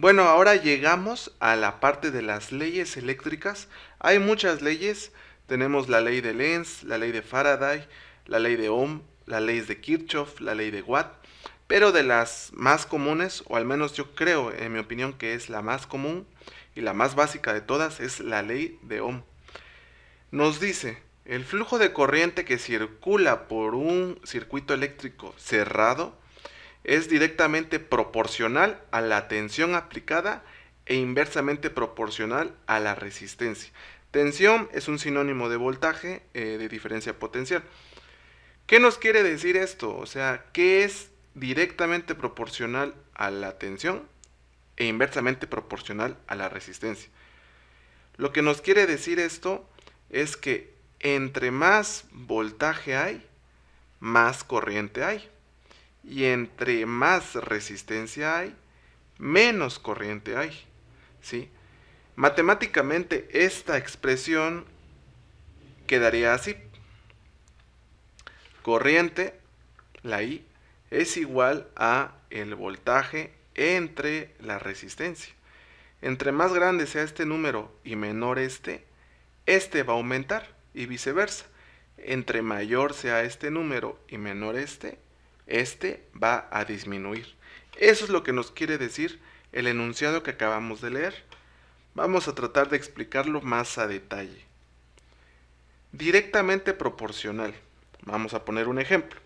Bueno, ahora llegamos a la parte de las leyes eléctricas. Hay muchas leyes. Tenemos la ley de Lenz, la ley de Faraday, la ley de Ohm, la ley de Kirchhoff, la ley de Watt. Pero de las más comunes, o al menos yo creo, en mi opinión, que es la más común y la más básica de todas, es la ley de Ohm. Nos dice, el flujo de corriente que circula por un circuito eléctrico cerrado es directamente proporcional a la tensión aplicada e inversamente proporcional a la resistencia. Tensión es un sinónimo de voltaje, de diferencia potencial. ¿Qué nos quiere decir esto? O sea, ¿qué es directamente proporcional a la tensión e inversamente proporcional a la resistencia? Lo que nos quiere decir esto es que entre más voltaje hay, más corriente hay. Y entre más resistencia hay, menos corriente hay. ¿Sí? Matemáticamente esta expresión quedaría así. Corriente, la I, es igual a el voltaje entre la resistencia. Entre más grande sea este número y menor este va a aumentar y viceversa. Entre mayor sea este número y menor este va a disminuir. Eso es lo que nos quiere decir el enunciado que acabamos de leer. Vamos a tratar de explicarlo más a detalle. Directamente proporcional. Vamos a poner un ejemplo.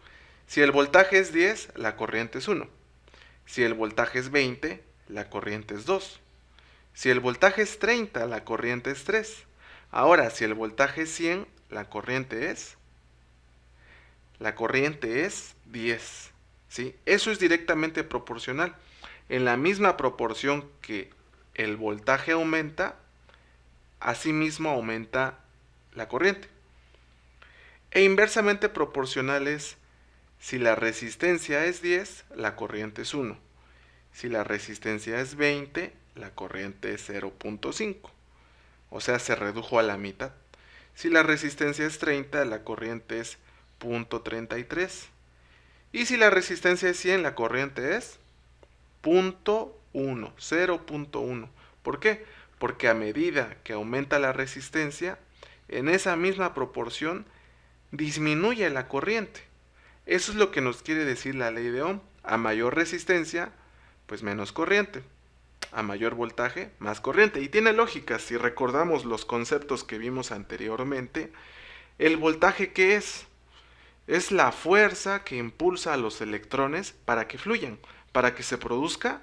Si el voltaje es 10, la corriente es 1. Si el voltaje es 20, la corriente es 2. Si el voltaje es 30, la corriente es 3. Ahora, si el voltaje es 100, la corriente es la corriente es 10. ¿Sí? Eso es directamente proporcional. En la misma proporción que el voltaje aumenta, asimismo aumenta la corriente. E inversamente proporcional es si la resistencia es 10, la corriente es 1. Si la resistencia es 20, la corriente es 0.5. O sea, se redujo a la mitad. Si la resistencia es 30, la corriente es 0.33. Y si la resistencia es 100, la corriente es 0.1, 0.1. ¿Por qué? Porque a medida que aumenta la resistencia, en esa misma proporción disminuye la corriente. Eso es lo que nos quiere decir la ley de Ohm. A mayor resistencia, pues menos corriente. A mayor voltaje, más corriente. Y tiene lógica, si recordamos los conceptos que vimos anteriormente. ¿El voltaje qué es? Es la fuerza que impulsa a los electrones para que fluyan, para que se produzca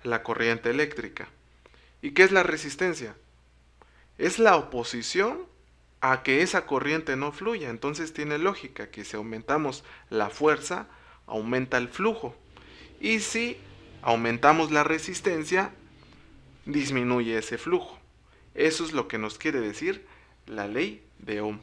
la corriente eléctrica. ¿Y qué es la resistencia? Es la oposición a que esa corriente no fluya. Entonces tiene lógica que si aumentamos la fuerza, aumenta el flujo. Y si aumentamos la resistencia, disminuye ese flujo. Eso es lo que nos quiere decir la ley de Ohm.